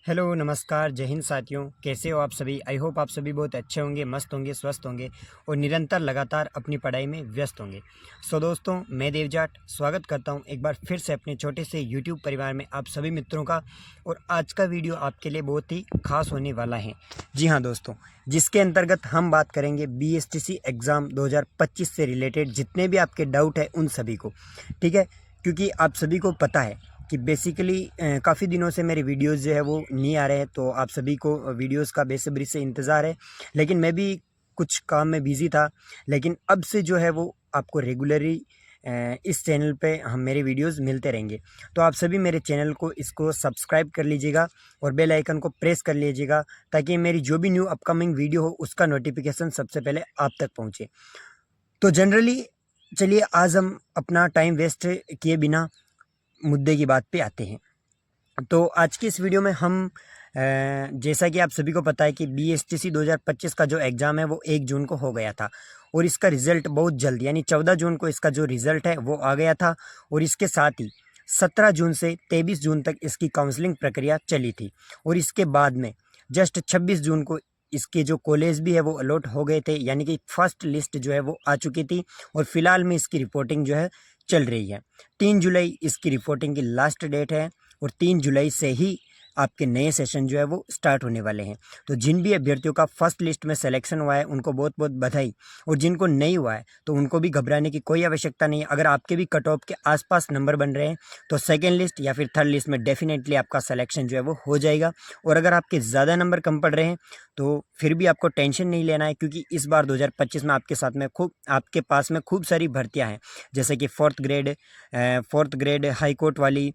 Hello नमस्कार जय हिंद साथियों, कैसे हो आप सभी। आई होप आप सभी बहुत अच्छे होंगे, मस्त होंगे, स्वस्थ होंगे और निरंतर लगातार अपनी पढ़ाई में व्यस्त होंगे। सो दोस्तों, मैं देवजाट स्वागत करता हूं एक बार फिर से अपने छोटे से यूट्यूब परिवार में आप सभी मित्रों का। और आज का वीडियो आपके लिए बहुत ही खास होने वाला है। जी हाँ दोस्तों, जिसके अंतर्गत हम बात करेंगे BSTC एग्ज़ाम 2025 से रिलेटेड जितने भी आपके डाउट है उन सभी को, ठीक है। क्योंकि आप सभी को पता है कि बेसिकली काफ़ी दिनों से मेरे वीडियोस जो है वो नहीं आ रहे हैं, तो आप सभी को वीडियोस का बेसब्री से इंतज़ार है। लेकिन मैं भी कुछ काम में बिज़ी था, लेकिन अब से जो है वो आपको रेगुलरली इस चैनल पे हम मेरे वीडियोस मिलते रहेंगे। तो आप सभी मेरे चैनल को इसको सब्सक्राइब कर लीजिएगा और बेल आइकन को प्रेस कर लीजिएगा, ताकि मेरी जो भी न्यू अपकमिंग वीडियो हो उसका नोटिफिकेशन सबसे पहले आप तक पहुँचे। तो जनरली चलिए आज हम अपना टाइम वेस्ट किए बिना मुद्दे की बात पे आते हैं। तो आज की इस वीडियो में हम जैसा कि आप सभी को पता है कि BSTC 2025 का जो एग्ज़ाम है वो 1 जून को हो गया था और इसका रिज़ल्ट बहुत जल्द यानी 14 जून को इसका जो रिज़ल्ट है वो आ गया था। और इसके साथ ही 17 जून से 23 जून तक इसकी काउंसलिंग प्रक्रिया चली थी। और इसके बाद में जस्ट 26 जून को इसके जो कॉलेज भी है वो अलॉट हो गए थे, यानी कि फर्स्ट लिस्ट जो है वो आ चुकी थी। और फिलहाल में इसकी रिपोर्टिंग जो है चल रही है। 3 जुलाई इसकी रिपोर्टिंग की लास्ट डेट है और 3 जुलाई से ही आपके नए सेशन जो है वो स्टार्ट होने वाले हैं। तो जिन भी अभ्यर्थियों का फर्स्ट लिस्ट में सिलेक्शन हुआ है उनको बहुत बहुत बधाई, और जिनको नहीं हुआ है तो उनको भी घबराने की कोई आवश्यकता नहीं है। अगर आपके भी कट ऑफ के आसपास नंबर बन रहे हैं तो सेकेंड लिस्ट या फिर थर्ड लिस्ट में डेफिनेटली आपका सिलेक्शन जो है वो हो जाएगा। और अगर आपके ज़्यादा नंबर कम पड़ रहे हैं तो फिर भी आपको टेंशन नहीं लेना है, क्योंकि इस बार 2025 में आपके पास में खूब सारी भर्तियाँ हैं, जैसे कि फोर्थ ग्रेड हाई कोर्ट वाली,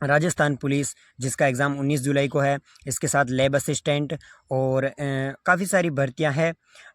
राजस्थान पुलिस जिसका एग्ज़ाम 19 जुलाई को है, इसके साथ लैब असिस्टेंट और काफ़ी सारी भर्तियां हैं।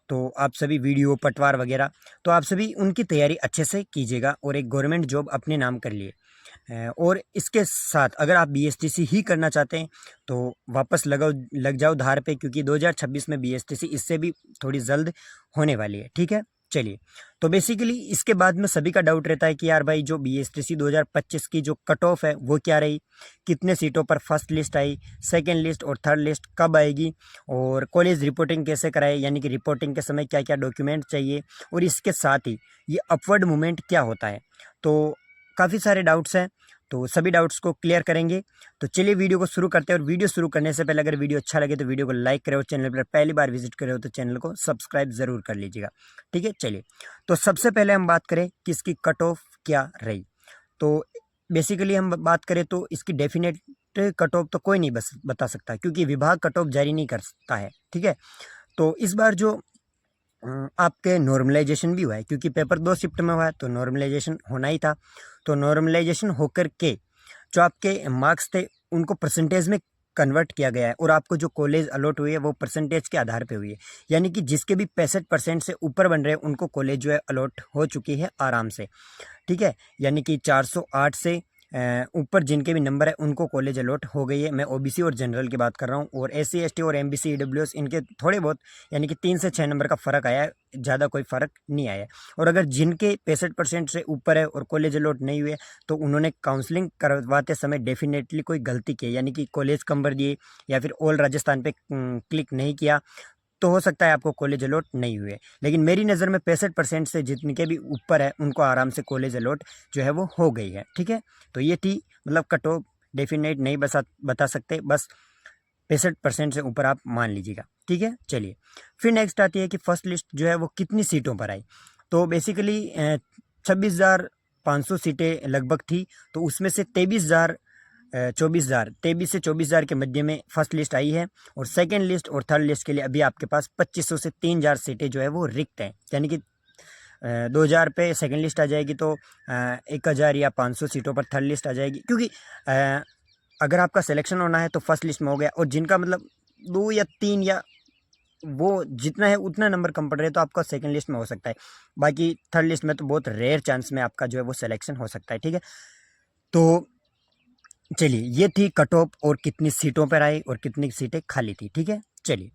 तो आप सभी वीडियो पटवार वगैरह, तो आप सभी उनकी तैयारी अच्छे से कीजिएगा और एक गवर्नमेंट जॉब अपने नाम कर लिए। और इसके साथ अगर आप BSTC ही करना चाहते हैं तो वापस लग जाओ धार पे, क्योंकि 2026 में BSTC इससे भी थोड़ी जल्द होने वाली है, ठीक है। चलिए, तो बेसिकली इसके बाद में सभी का डाउट रहता है कि यार भाई जो BSTC 2025 की जो कट ऑफ है वो क्या रही, कितने सीटों पर फर्स्ट लिस्ट आई, सेकेंड लिस्ट और थर्ड लिस्ट कब आएगी, और कॉलेज रिपोर्टिंग कैसे कराए, यानी कि रिपोर्टिंग के समय क्या क्या डॉक्यूमेंट चाहिए, और इसके साथ ही ये अपवर्ड मूवमेंट क्या होता है। तो काफ़ी सारे डाउट्स हैं, तो सभी डाउट्स को क्लियर करेंगे। तो चलिए वीडियो को शुरू करते हैं। और वीडियो शुरू करने से पहले अगर वीडियो अच्छा लगे तो वीडियो को लाइक करें, और चैनल पर पहली बार विजिट करें हो तो चैनल को सब्सक्राइब ज़रूर कर लीजिएगा, ठीक है। चलिए, तो सबसे पहले हम बात करें कि इसकी कट ऑफ क्या रही। तो बेसिकली हम बात करें तो इसकी डेफिनेट कट ऑफ तो कोई नहीं बस बता सकता, क्योंकि विभाग कट ऑफ जारी नहीं करता है, ठीक है। तो इस बार जो आपके नॉर्मलाइजेशन भी हुआ है, क्योंकि पेपर 2 शिफ्ट में हुआ है तो नॉर्मलाइजेशन होना ही था। तो नॉर्मलाइजेशन होकर के जो आपके मार्क्स थे उनको परसेंटेज में कन्वर्ट किया गया है, और आपको जो कॉलेज अलॉट हुई है वो परसेंटेज के आधार पे हुई है। यानी कि जिसके भी 65% से ऊपर बन रहे हैं उनको कॉलेज जो है अलॉट हो चुकी है आराम से, ठीक है। यानी कि 408 से ऊपर जिनके भी नंबर है उनको कॉलेज अलॉट हो गई है। मैं OBC और जनरल की बात कर रहा हूँ, और SC ST और MBC EWS इनके थोड़े बहुत यानी कि 3 से 6 नंबर का फ़र्क आया है, ज़्यादा कोई फ़र्क नहीं आया है। और अगर जिनके 65% से ऊपर है और कॉलेज अलॉट नहीं हुए तो उन्होंने काउंसलिंग करवाते समय डेफिनेटली कोई गलती की है, यानी कि कॉलेज कम भर दिए या फिर ऑल राजस्थान पे क्लिक नहीं किया, तो हो सकता है आपको कॉलेज अलॉट नहीं हुए। लेकिन मेरी नज़र में 65% से जितने भी ऊपर है उनको आराम से कॉलेज अलॉट जो है वो हो गई है, ठीक है। तो ये थी मतलब कट ऑफ डेफिनेट नहीं बता सकते, बस 65% से ऊपर आप मान लीजिएगा, ठीक है। चलिए, फिर नेक्स्ट आती है कि फर्स्ट लिस्ट जो है वो कितनी सीटों पर आई। तो बेसिकली 26,500 सीटें लगभग थी, तो उसमें से 23 से 24,000 के मध्य में फर्स्ट लिस्ट आई है। और सेकेंड लिस्ट और थर्ड लिस्ट के लिए अभी आपके पास 2500 से 3,000 सीटें जो है वो रिक्त हैं, यानी कि 2,000 पे सेकेंड लिस्ट आ जाएगी तो 1,000 या 500 सीटों पर थर्ड लिस्ट आ जाएगी। क्योंकि अगर आपका सिलेक्शन होना है तो फर्स्ट लिस्ट में हो गया, और जिनका मतलब 2 या 3 या वो जितना है उतना नंबर कम पड़ रहे हैं तो आपका सेकंड लिस्ट में हो सकता है। बाकी थर्ड लिस्ट में तो बहुत रेयर चांस में आपका जो है वो सिलेक्शन हो सकता है, ठीक है। तो चलिए, ये थी कट ऑफ और कितनी सीटों पर आई और कितनी सीटें खाली थी, ठीक है। चलिए,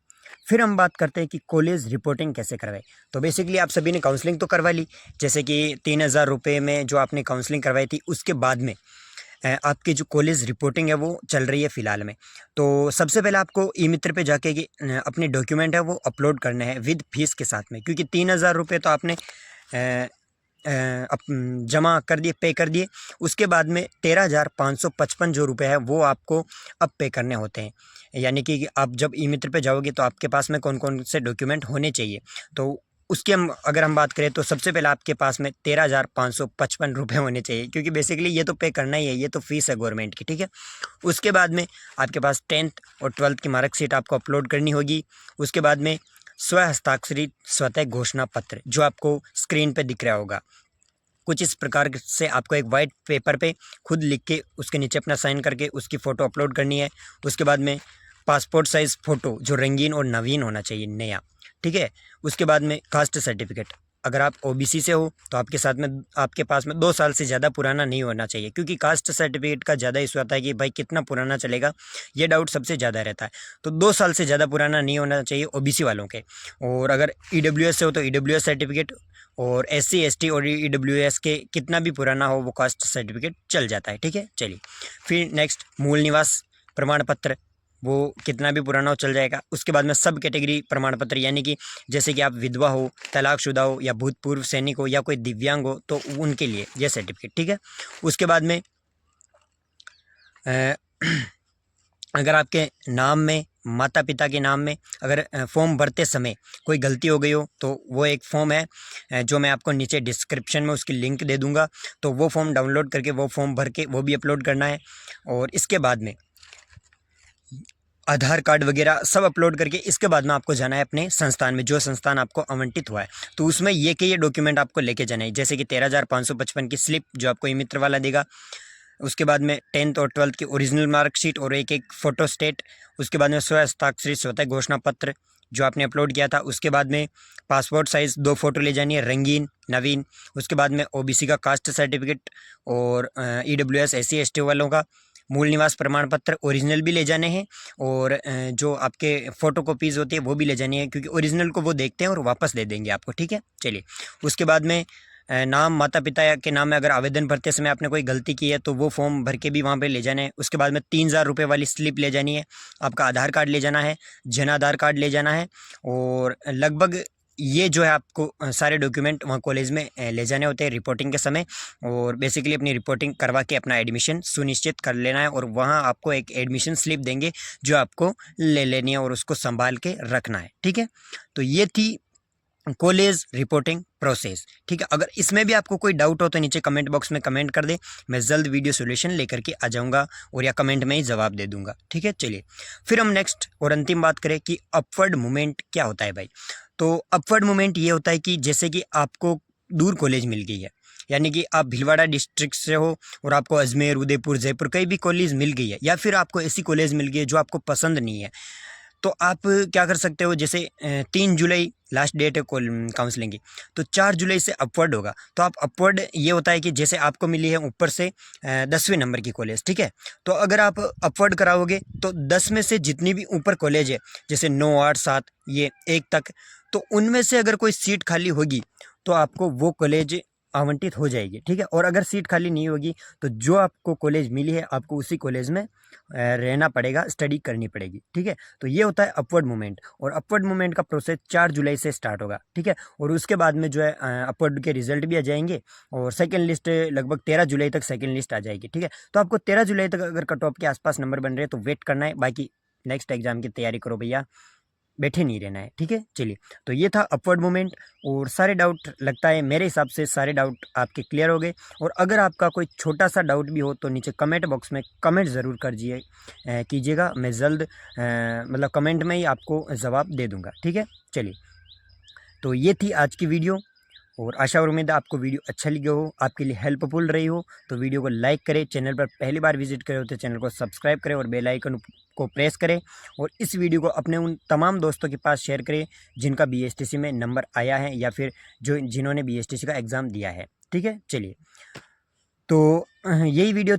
फिर हम बात करते हैं कि कॉलेज रिपोर्टिंग कैसे करवाई। तो बेसिकली आप सभी ने काउंसलिंग तो करवा ली, जैसे कि 3,000 रुपये में जो आपने काउंसलिंग करवाई थी उसके बाद में आपकी जो कॉलेज रिपोर्टिंग है वो चल रही है फ़िलहाल में। तो सबसे पहले आपको ई मित्र पे जाके अपने डॉक्यूमेंट है वो अपलोड करने हैं विद फीस के साथ में, क्योंकि 3000 रुपये तो आपने जमा कर दिए, पे कर दिए। उसके बाद में 13,555 जो रुपये है वो आपको अब पे करने होते हैं। यानी कि आप जब ई मित्र पे जाओगे तो आपके पास में कौन कौन से डॉक्यूमेंट होने चाहिए, तो उसकी अगर हम बात करें तो सबसे पहले आपके पास में 13,555 रुपये होने चाहिए, क्योंकि बेसिकली ये तो पे करना ही है, ये तो फीस है गवर्नमेंट की, ठीक है। उसके बाद में आपके पास 10th और 12th की मार्कशीट आपको अपलोड करनी होगी। उसके बाद में स्व हस्ताक्षरित स्वतः घोषणा पत्र जो आपको स्क्रीन पे दिख रहा होगा, कुछ इस प्रकार से आपको एक वाइट पेपर पे खुद लिख के उसके नीचे अपना साइन करके उसकी फ़ोटो अपलोड करनी है। उसके बाद में पासपोर्ट साइज़ फ़ोटो जो रंगीन और नवीन होना चाहिए, नया, ठीक है। उसके बाद में कास्ट सर्टिफिकेट, अगर आप ओबीसी से हो तो आपके पास में 2 साल से ज़्यादा पुराना नहीं होना चाहिए, क्योंकि कास्ट सर्टिफिकेट का ज़्यादा इशू आता है कि भाई कितना पुराना चलेगा, ये डाउट सबसे ज़्यादा रहता है। तो 2 साल से ज़्यादा पुराना नहीं होना चाहिए ओबीसी वालों के। और अगर ईडब्ल्यूएस से हो तो ईडब्ल्यूएस सर्टिफिकेट, और एससी एसटी और ईडब्ल्यूएस के कितना भी पुराना हो वो कास्ट सर्टिफिकेट चल जाता है, ठीक है। चलिए फिर नेक्स्ट मूल निवास प्रमाण पत्र, वो कितना भी पुराना हो चल जाएगा। उसके बाद में सब कैटेगरी प्रमाण पत्र, यानी कि जैसे कि आप विधवा हो, तलाकशुदा हो या भूतपूर्व सैनिक हो या कोई दिव्यांग हो तो उनके लिए ये सर्टिफिकेट, ठीक है। उसके बाद में अगर आपके नाम में, माता पिता के नाम में अगर फॉर्म भरते समय कोई गलती हो गई हो तो वो एक फ़ॉर्म है जो मैं आपको नीचे डिस्क्रिप्शन में उसकी लिंक दे दूंगा, तो वो फॉर्म डाउनलोड करके वो फॉर्म भर के वो भी अपलोड करना है। और इसके बाद में आधार कार्ड वगैरह सब अपलोड करके इसके बाद में आपको जाना है अपने संस्थान में, जो संस्थान आपको आवंटित हुआ है, तो उसमें ये डॉक्यूमेंट आपको लेके जाना है, जैसे कि 13,555 की स्लिप जो आपको ई मित्र वाला देगा। उसके बाद में 10th और 12th की ओरिजिनल मार्कशीट और एक फ़ोटो स्टेट। उसके बाद में स्व हस्ताक्षरित स्वतः घोषणा पत्र जो आपने अपलोड किया था। उसके बाद में पासपोर्ट साइज़ 2 फ़ोटो ले जानी है, रंगीन नवीन। उसके बाद में ओबीसी का कास्ट सर्टिफिकेट और ईडब्ल्यूएस एससी एसटी वालों का मूल निवास प्रमाण पत्र ओरिजिनल भी ले जाने हैं, और जो आपके फ़ोटो कॉपीज़ होती है वो भी ले जानी है, क्योंकि ओरिजिनल को वो देखते हैं और वापस दे देंगे आपको, ठीक है। चलिए उसके बाद में नाम माता पिता के नाम में अगर आवेदन भरते समय आपने कोई गलती की है तो वो फॉर्म भर के भी वहाँ पे ले जाना है। उसके बाद में 3,000 रुपये वाली स्लिप ले जानी है, आपका आधार कार्ड ले जाना है, जन आधार कार्ड ले जाना है, और लगभग ये जो है आपको सारे डॉक्यूमेंट वहाँ कॉलेज में ले जाने होते हैं रिपोर्टिंग के समय। और बेसिकली अपनी रिपोर्टिंग करवा के अपना एडमिशन सुनिश्चित कर लेना है, और वहाँ आपको एक एडमिशन स्लिप देंगे जो आपको ले लेनी है और उसको संभाल के रखना है, ठीक है। तो ये थी कॉलेज रिपोर्टिंग प्रोसेस, ठीक है। अगर इसमें भी आपको कोई डाउट हो तो नीचे कमेंट बॉक्स में कमेंट कर दे, मैं जल्द वीडियो सॉल्यूशन लेकर के आ जाऊंगा और या कमेंट में ही जवाब दे दूंगा, ठीक है। चलिए फिर हम नेक्स्ट और अंतिम बात करें कि अपवर्ड मूवमेंट क्या होता है भाई। तो अपवर्ड मूवमेंट ये होता है कि जैसे कि आपको दूर कॉलेज मिल गई है, यानी कि आप भीलवाड़ा डिस्ट्रिक्ट से हो और आपको अजमेर, उदयपुर, जयपुर कहीं भी कॉलेज मिल गई है, या फिर आपको ऐसी कॉलेज मिल गई है जो आपको पसंद नहीं है, तो आप क्या कर सकते हो, जैसे 3 जुलाई लास्ट डेट है काउंसलिंग की, तो 4 जुलाई से अपवर्ड होगा। तो आप अपवर्ड ये होता है कि जैसे आपको मिली है ऊपर से 10वें नंबर की कॉलेज, ठीक है। तो अगर आप अपवर्ड कराओगे तो 10 में से जितनी भी ऊपर कॉलेज है, जैसे 9, 8, 7 ये 1 तक, तो उनमें से अगर कोई सीट खाली होगी तो आपको वो कॉलेज आवंटित हो जाएगी, ठीक है। और अगर सीट खाली नहीं होगी तो जो आपको कॉलेज मिली है आपको उसी कॉलेज में रहना पड़ेगा, स्टडी करनी पड़ेगी, ठीक है। तो ये होता है अपवर्ड मूवमेंट, और अपवर्ड मूवमेंट का प्रोसेस 4 जुलाई से स्टार्ट होगा, ठीक है। और उसके बाद में जो है अपवर्ड के रिजल्ट भी आ जाएंगे, और सेकंड लिस्ट लगभग 13 जुलाई तक सेकंड लिस्ट आ जाएगी, ठीक है। तो आपको 13 जुलाई तक अगर कट ऑफ के आसपास नंबर बन रहे हैं तो वेट करना है, बाकी नेक्स्ट एग्जाम की तैयारी करो भैया, बैठे नहीं रहना है, ठीक है। चलिए तो ये था अपवर्ड मूवमेंट, और सारे डाउट लगता है मेरे हिसाब से सारे डाउट आपके क्लियर हो गए। और अगर आपका कोई छोटा सा डाउट भी हो तो नीचे कमेंट बॉक्स में कमेंट ज़रूर कीजिएगा, मैं जल्द मतलब कमेंट में ही आपको जवाब दे दूंगा, ठीक है। चलिए तो ये थी आज की वीडियो, और आशा और उम्मीद है आपको वीडियो अच्छा लगा हो, आपके लिए हेल्पफुल रही हो। तो वीडियो को लाइक करें, चैनल पर पहली बार विजिट करें हो तो चैनल को सब्सक्राइब करें और बेल आइकन को प्रेस करें, और इस वीडियो को अपने उन तमाम दोस्तों के पास शेयर करें जिनका बीएसटीसी में नंबर आया है या फिर जिन्होंने बीएसटीसी का एग्ज़ाम दिया है, ठीक है। चलिए तो यही वीडियो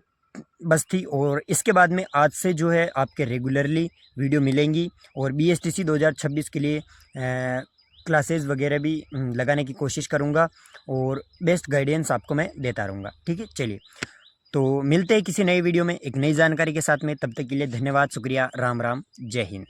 बस थी, और इसके बाद में आज से जो है आपके रेगुलरली वीडियो मिलेंगी, और बीएसटीसी 2026 के लिए क्लासेस वगैरह भी लगाने की कोशिश करूँगा, और बेस्ट गाइडेंस आपको मैं देता रहूँगा, ठीक है। चलिए तो मिलते हैं किसी नई वीडियो में एक नई जानकारी के साथ में। तब तक के लिए धन्यवाद, शुक्रिया, राम राम, जय हिंद।